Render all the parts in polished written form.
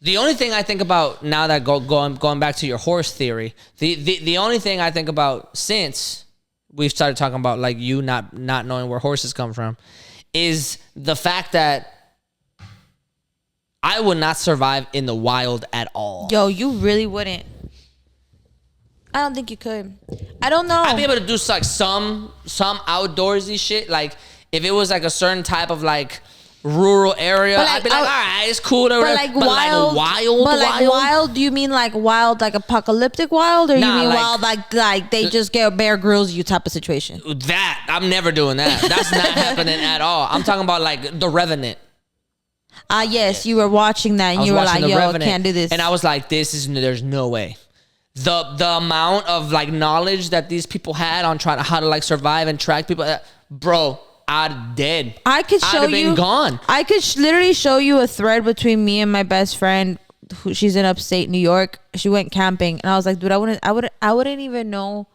The only thing I think about now that going back to your horse theory, the only thing I think about since we've started talking about like you not knowing where horses come from is the fact that I would not survive in the wild at all. Yo, you really wouldn't. I don't think you could. I don't know. I'd be able to do like some outdoorsy shit. Like if it was like a certain type of like rural area, like, I'd be like, all right, it's cool. But like wild. Wild, do you mean like wild, like apocalyptic wild, or you mean wild like they just get Bear Grylls you type of situation? That I'm never doing that. That's not happening at all. I'm talking about like The Revenant. Yes, you were watching that and you were like, yo, Revenant, I can't do this. And I was like, there's no way. The amount of like knowledge that these people had on trying to how to like survive and track people, bro, I'd dead. I could show I'd have been gone. I could literally show you a thread between me and my best friend. She's in upstate New York. She went camping, and I was like, dude, I wouldn't even know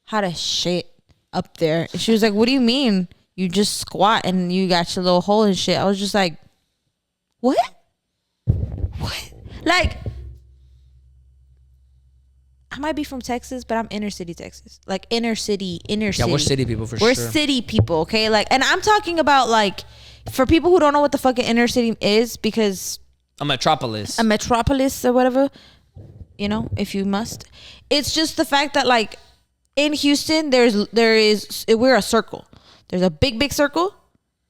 how to shit up there. And she was like, what do you mean? You just squat and you got your little hole and shit. I was just like, what? Like, I might be from Texas, but I'm inner city Texas. Like inner city. Yeah, we're city people for sure. We're city people, okay? Like, and I'm talking about like, for people who don't know what the fucking inner city is, because a metropolis or whatever, you know, if you must. It's just the fact that like in Houston, we're a circle. There's a big circle.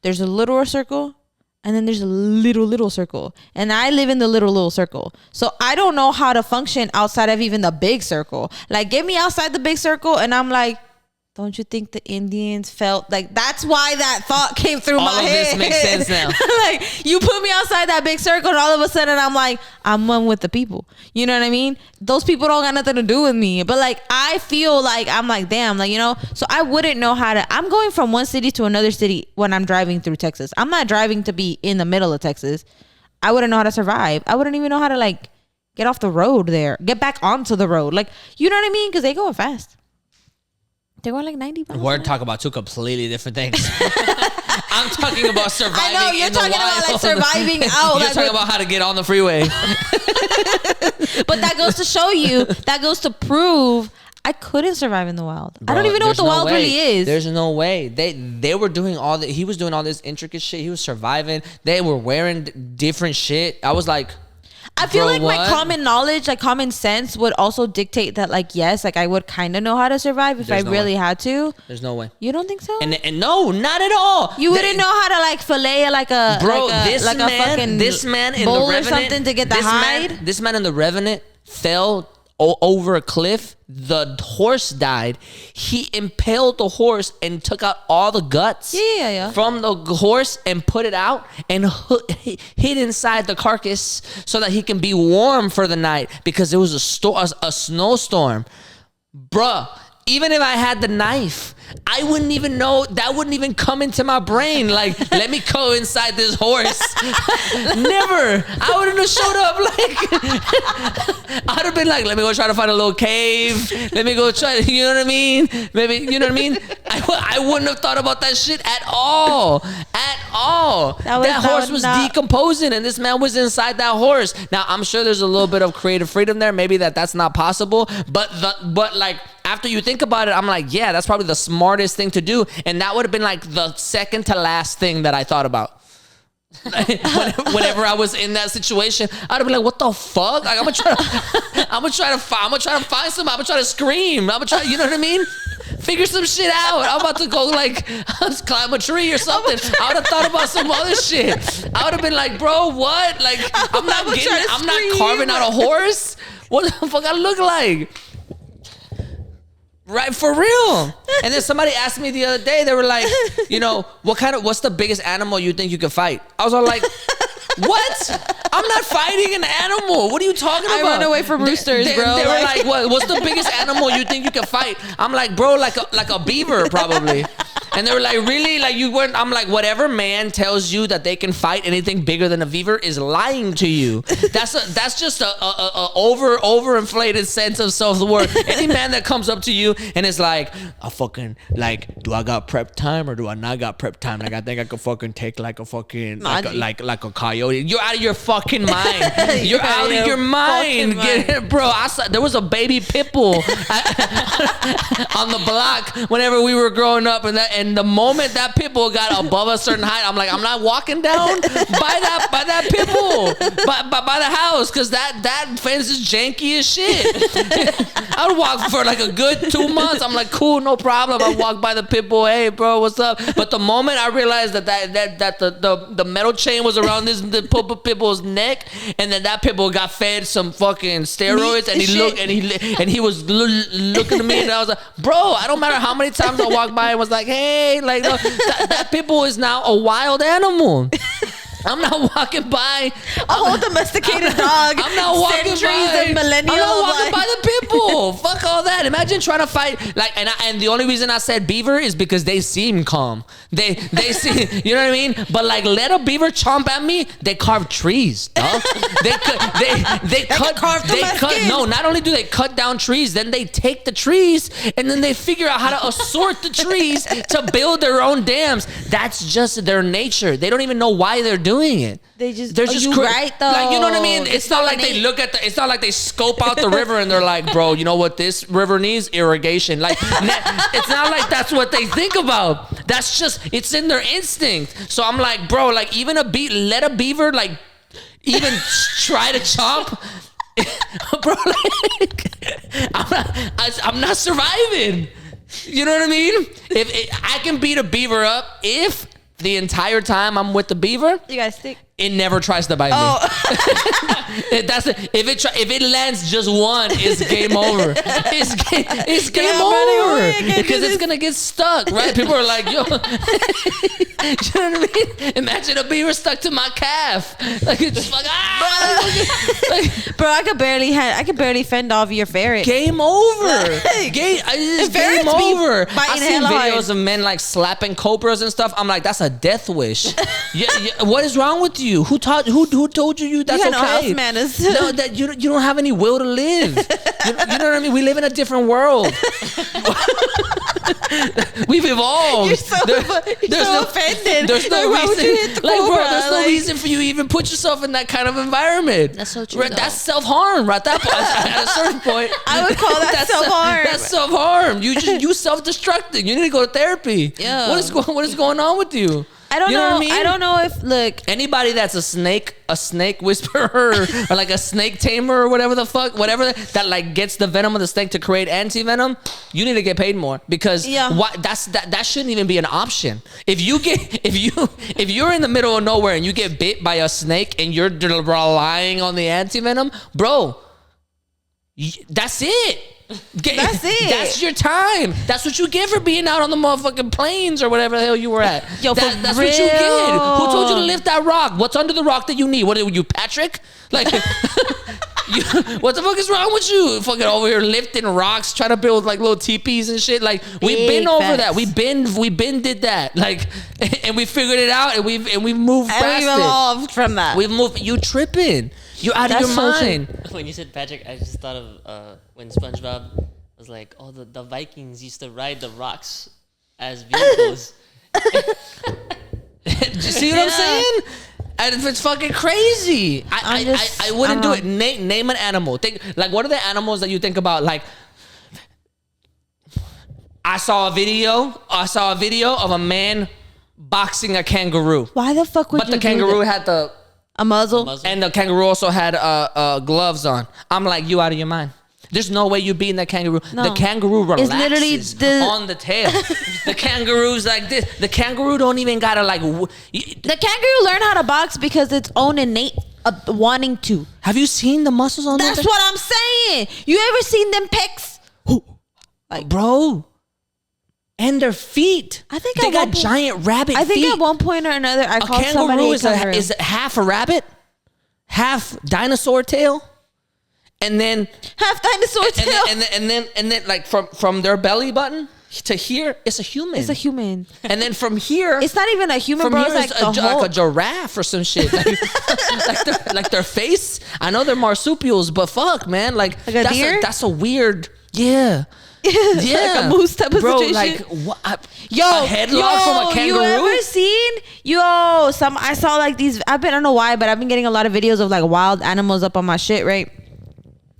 There's a littler circle. And then there's a little circle. And I live in the little circle. So I don't know how to function outside of even the big circle. Like, get me outside the big circle and I'm like, don't you think the Indians felt like that's why that thought came through my head? All of this makes sense now. Like, you put me outside that big circle and all of a sudden I'm like, I'm one with the people. You know what I mean? Those people don't got nothing to do with me. But like, I feel like, I'm like, damn, like, you know, so I wouldn't know how to, I'm going from one city to another city when I'm driving through Texas. I'm not driving to be in the middle of Texas. I wouldn't know how to survive. I wouldn't even know how to like get off the road there, get back onto the road. Like, you know what I mean? Because they going fast. They're going like 90 miles. We're talking about two completely different things. I'm talking about surviving. I know you're talking about like surviving out. You're talking about how to get on the freeway. But that goes to show you. That goes to prove I couldn't survive in the wild. Bro, I don't even know what the wild really is. There's no way. They were doing all that. He was doing all this intricate shit. He was surviving. They were wearing different shit. I was like, I feel like my common knowledge, like common sense would also dictate that, like, yes, like I would kind of know how to survive if I really had to. There's no way. You don't think so? And no, not at all. You wouldn't know how to like fillet like a this man in bowl the Revenant, or something to get the hide. This man in the Revenant fell over a cliff. The horse died. He impaled the horse and took out all the guts from the horse and put it out and hid inside the carcass so that he can be warm for the night because there was a snowstorm. Bruh, even if I had the knife, I wouldn't even know. That wouldn't even come into my brain. Like, let me go inside this horse. Never. I wouldn't have showed up. Like, I'd have been like, let me go try to find a little cave. Let me go try. You know what I mean? Maybe, you know what I mean? I wouldn't have thought about that shit at all. At all. That horse was decomposing, and this man was inside that horse. Now, I'm sure there's a little bit of creative freedom there. Maybe that's not possible. But like, after you think about it, I'm like, yeah, that's probably the smartest thing to do. And that would have been like the second to last thing that I thought about. Whenever I was in that situation, I'd have been like, what the fuck? Like, I'm gonna try to find something. I'm gonna try to scream. I'm gonna try, you know what I mean? Figure some shit out. I'm about to go like climb a tree or something. I would have thought about some other shit. I would have been like, bro, what? Like, I'm not carving out a horse. What the fuck I look like? Right, for real. And then somebody asked me the other day, they were like, you know, what's the biggest animal you think you could fight? I was all like, what? I'm not fighting an animal. What are you talking about? I run away from roosters, bro. They were like, what's the biggest animal you think you could fight? I'm like, bro, like a beaver, probably. And they were like, really? Like you weren't? I'm like, whatever man tells you that they can fight anything bigger than a beaver is lying to you. That's just a overinflated sense of self-worth. Any man that comes up to you and is like, I fucking like, do I got prep time or do I not got prep time? Like I think I could fucking take like a fucking like a coyote. You're out of your fucking mind. You're out of your mind. Bro, there was a baby pit bull on the block whenever we were growing up, and the moment that pit bull got above a certain height, I'm like, I'm not walking down by that pit bull by the house, because that fence is janky as shit. I would walk for like a good 2 months. I'm like, cool, no problem. I walk by the pit bull. Hey, bro, what's up? But the moment I realized that the metal chain was around the pit bull's neck, and then that pit bull got fed some fucking steroids, and he was looking at me, and I was like, bro, I don't matter how many times I walked by and was like, hey, like no, that pit bull is now a wild animal. I'm not walking by a whole domesticated dog. I'm not walking by. I'm not walking by the pit bull. Fuck all that. Imagine trying to fight like, and the only reason I said beaver is because they seem calm. They seem, you know what I mean? But like, let a beaver chomp at me. They carve trees, dog. They cut. No, not only do they cut down trees, then they take the trees and then they figure out how to assort the trees to build their own dams. That's just their nature. They don't even know why they're doing it. They're just right though. Like, you know what I mean? It's not like they look at it's not like they scope out the river and they're like, bro, you know what this river needs? Irrigation. Like, it's not like that's what they think about. That's just, it's in their instinct. So I'm like, bro, like even let a beaver like even try to chomp. Bro, like, I'm not surviving. You know what I mean? I can beat a beaver up if the entire time I'm with the beaver, you guys stick. It never tries to bite me. If it lands just one, it's game over. It's game over because it's gonna get stuck, right? People are like, yo, you know what I mean? Imagine a beaver stuck to my calf, like it's just like bro, I could barely fend off your ferret. Game over. Game over. I've seen videos of men like slapping cobras and stuff. I'm like, that's a death wish. Yeah, what is wrong with you? Who told you that's okay? No house manners. No, that you don't have any will to live. You know what I mean? We live in a different world. We've evolved. You're so offended. There's no reason. Like, bro, there's no reason for you to even put yourself in that kind of environment. That's so true. Right, that's self-harm. Right, at a certain point, I would call that self-harm. That's self-harm. You self-destructing. You need to go to therapy. Yeah. what is going on with you? I don't know. What I mean? I don't know if anybody that's a snake whisperer or like a snake tamer or whatever that like gets the venom of the snake to create anti-venom, you need to get paid more because that shouldn't even be an option. If you're in the middle of nowhere and you get bit by a snake and you're relying on the anti-venom, bro, that's it. That's it. That's your time. That's what you get for being out on the motherfucking plains or whatever the hell you were at. Yo, that's what you get. Who told you to lift that rock? What's under the rock that you need? What are you, Patrick? Like, what the fuck is wrong with you? Fucking over here lifting rocks, trying to build like little teepees and shit. Like, we've been over that. We've been did that. Like, and we figured it out, and we've moved past it. We've evolved from that. We've moved. You tripping? You're out of your mind. When you said Patrick, I just thought of when SpongeBob was like, "Oh, the Vikings used to ride the rocks as vehicles." Do you see what I'm saying? It's fucking crazy. I wouldn't do it. Name an animal. Think like, what are the animals that you think about? Like, I saw a video of a man boxing a kangaroo. Why the fuck would you? But the kangaroo had a muzzle, and the kangaroo also had gloves on. I'm like, you out of your mind. There's no way you're beating that kangaroo. No. The kangaroo relaxes on the tail. The kangaroo's like this. The kangaroo don't even gotta like. The kangaroo learned how to box because its own innate wanting to. Have you seen the muscles on that? That's what I'm saying. You ever seen them pecs? Like, bro. And their feet. I think they got giant rabbit feet. I think at one point or another, I called somebody a kangaroo. Is half a rabbit, half dinosaur tail, and then half dinosaur tail, and then like from their belly button to here, it's a human. It's a human. And then from here, it's not even a human, bro. It's like a giraffe or some shit. Like their face. I know they're marsupials, but fuck, man. Like a deer? That's a weird. Yeah. Yeah, like a moose type of situation. Like what? A headlock from a kangaroo. You ever seen? I saw like these. I don't know why, but I've been getting a lot of videos of like wild animals up on my shit, right?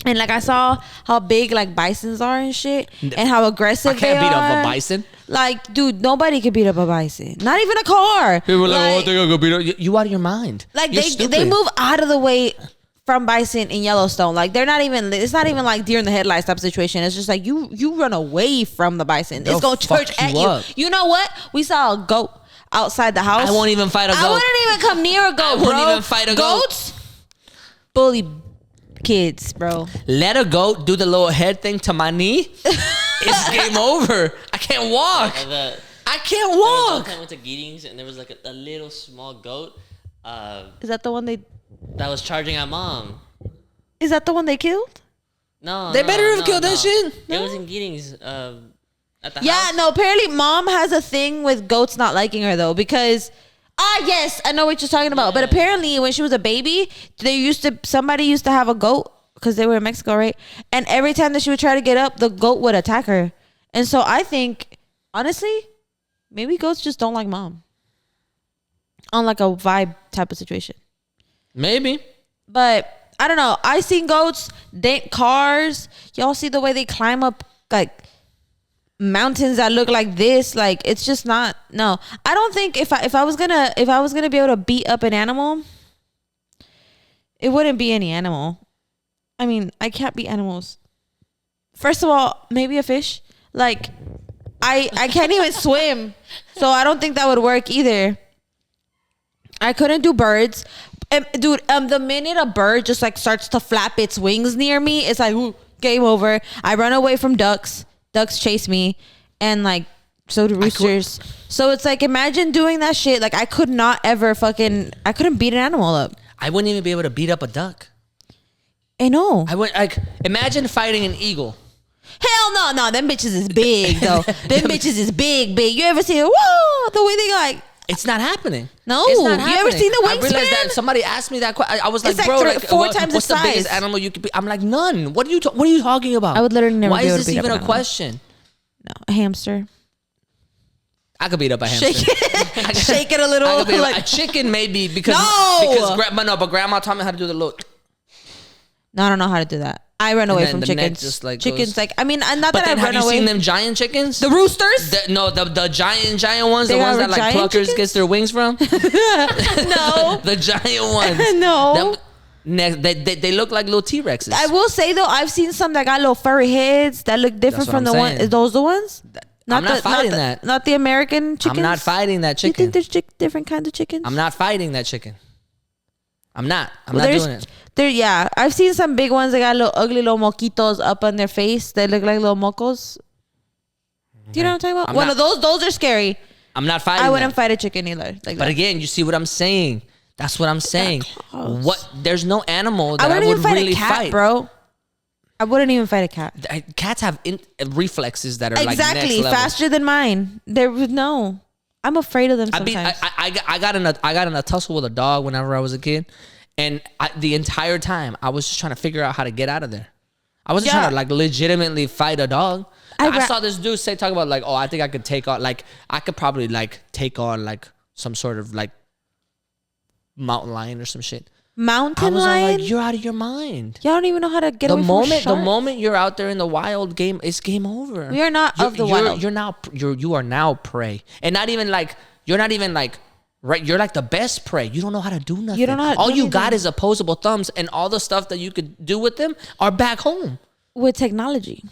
And like I saw how big like bisons are and shit, and how aggressive they are. I can't beat up a bison. Like, dude, nobody can beat up a bison. Not even a car. People were like, oh, I think I could beat up. You out of your mind. Like they move out of the way from bison in Yellowstone. Like they're not even. It's not even like deer in the headlights type of situation. It's just like you run away from the bison. It's gonna charge at you. You know what? We saw a goat outside the house. I won't even fight a goat. I wouldn't even come near a goat. I won't even fight a goat. Goats bully kids, bro. Let a goat do the little head thing to my knee. It's game over. I can't walk. I can't walk. I went to Giddings and there was like a little small goat. Is that the one that was charging at mom? Is that the one they killed? No, they better have killed that shit. It was in Giddings. At the house. Yeah, no. Apparently, mom has a thing with goats not liking her though, because yes, I know what you're talking about. Yeah. But apparently, when she was a baby, somebody used to have a goat because they were in Mexico, right? And every time that she would try to get up, the goat would attack her. And so I think, honestly, maybe goats just don't like mom. On like a vibe type of situation. Maybe. But I don't know. I seen goats dent cars. Y'all see the way they climb up like mountains that look like this. Like it's just not. No, I don't think if I was gonna be able to beat up an animal, it wouldn't be any animal. I mean, I can't beat animals. First of all, maybe a fish. Like I can't even swim, so I don't think that would work either. I couldn't do birds. Dude, the minute a bird just like starts to flap its wings near me, it's like, ooh, game over. I run away from ducks. Ducks chase me, and like so do roosters. So it's like, imagine doing that shit. Like I couldn't beat an animal up. I wouldn't even be able to beat up a duck. I know. I would like imagine fighting an eagle. Hell no. Them bitches is big though. Them bitches is big. You ever see whoa, the way they like? It's not happening. No, it's not happening. You ever seen the wingspan? I realized that somebody asked me that question. I was like, it's bro, like four times what's the size? The biggest animal you could be? I'm like, none. What are you talking about? I would literally never. Why be able is this to beat even up a question? No, a hamster. I could beat up a hamster. Shake it a little. Like a chicken, maybe because grandma taught me how to do the look. No, I don't know how to do that. I run away from chickens. Just like chickens, like I mean, not but that I run away. Have you seen them giant chickens? The roosters? The giant ones, the ones that like pluckers chickens? Gets their wings from. No, the giant ones. No, they look like little T-Rexes. I will say though, I've seen some that got little furry heads that look different from the one. Is those the ones? I'm not fighting that. Not the American chickens. I'm not fighting that chicken. You think there's different kinds of chickens? I'm not fighting that chicken. I'm not doing it. Yeah, I've seen some big ones that got little ugly little moquitos up on their face. They look like little mocos. Do you know what I'm talking about? Those are scary. I'm not fighting. I wouldn't fight a chicken either. But again, you see what I'm saying? That's what I'm saying. There's no animal that I would really fight, bro. I wouldn't even fight a cat. Cats have reflexes that are like exactly next level. Faster than mine. I'm afraid of them sometimes. I got in a tussle with a dog whenever I was a kid, and the entire time I was just trying to figure out how to get out of there. I wasn't trying to like legitimately fight a dog. I saw this dude talk about like, oh, I think I could take on like I could probably like take on like some sort of like mountain lion or some shit. Mountain lion? Like, you're out of your mind. Y'all don't even know how to get away from sharks. The moment you're out there in the wild, it's game over. We are not of the wild. You are now prey, and you're not even like right. You're like the best prey. You don't know how to do nothing. You don't know. All you got is opposable thumbs, and all the stuff that you could do with them are back home with technology.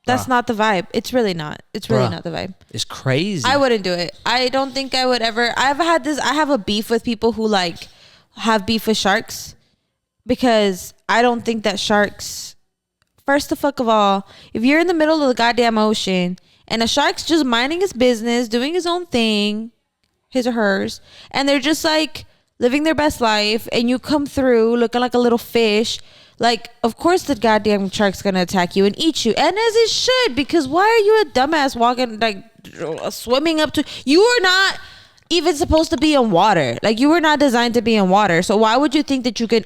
That's not the vibe. It's really not. It's really not the vibe. It's crazy. I wouldn't do it. I don't think I would ever. I have a beef with people who like have beef with sharks, because I don't think that sharks, first of all, if you're in the middle of the goddamn ocean and a shark's just minding his business, doing his own thing, his or hers, and they're just like living their best life, and you come through looking like a little fish. Like, of course the goddamn shark's gonna attack you and eat you, and as it should, because why are you a dumbass walking, like, swimming up to, you are not even supposed to be in water. Like, you were not designed to be in water, so why would you think that you can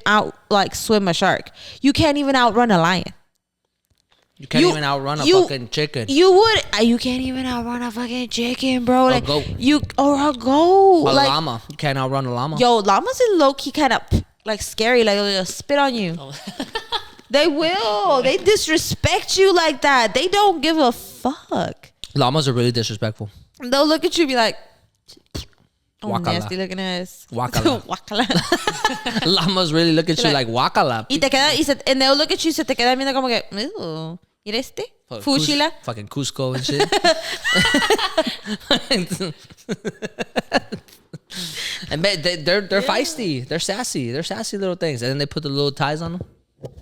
swim a shark? You can't even outrun a lion. You can't even outrun a fucking chicken. You can't even outrun a fucking chicken, bro. Like, a goat. Or a goat. A like, llama. You can't outrun a llama. Yo, llamas are low-key kind of like scary. Like, they'll spit on you. Oh. They will. They disrespect you like that. They don't give a fuck. Llamas are really disrespectful. They'll look at you and be like, oh, Wakala. nasty looking ass. Wakala. Wakala. Llamas really look at you like wakala. And they'll look at you y se te queda viendo como que, ew, mira este, fuchila. Fucking Cusco and shit. And they're feisty. They're sassy. They're sassy little things. And then they put the little ties on them.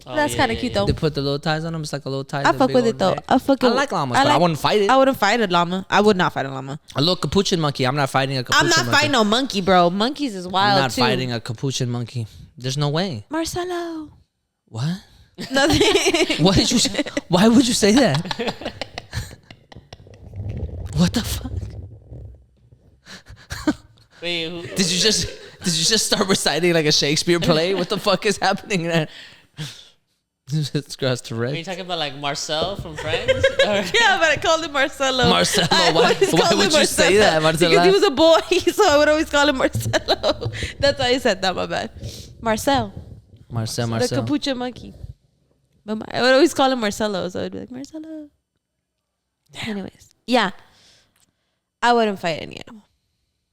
Oh, that's kind of cute though. They put the little ties on them. It's like a little tie. I fuck with it though. I like llamas, but I wouldn't fight it. I wouldn't fight a llama. I would not fight a llama. A little capuchin monkey. I'm not fighting a capuchin monkey. I'm not fighting no monkey, bro. Monkeys is wild I'm not too. fighting a capuchin monkey. There's no way. Marcelo. What? Nothing. What did you say? Why would you say that? What the fuck? Wait, Did you just start reciting like a Shakespeare play? What the fuck is happening there? This girl's Tourette. Are you talking about like Marcel from Friends? Yeah, but I called him Marcelo. Marcelo. Why would you say that, Marcelo? Because he was a boy, so I would always call him Marcelo. That's why I said that. My bad. Marcel. The capuchin monkey. But I would always call him Marcelo, so I'd be like Marcelo. Anyways, yeah, I wouldn't fight any animal.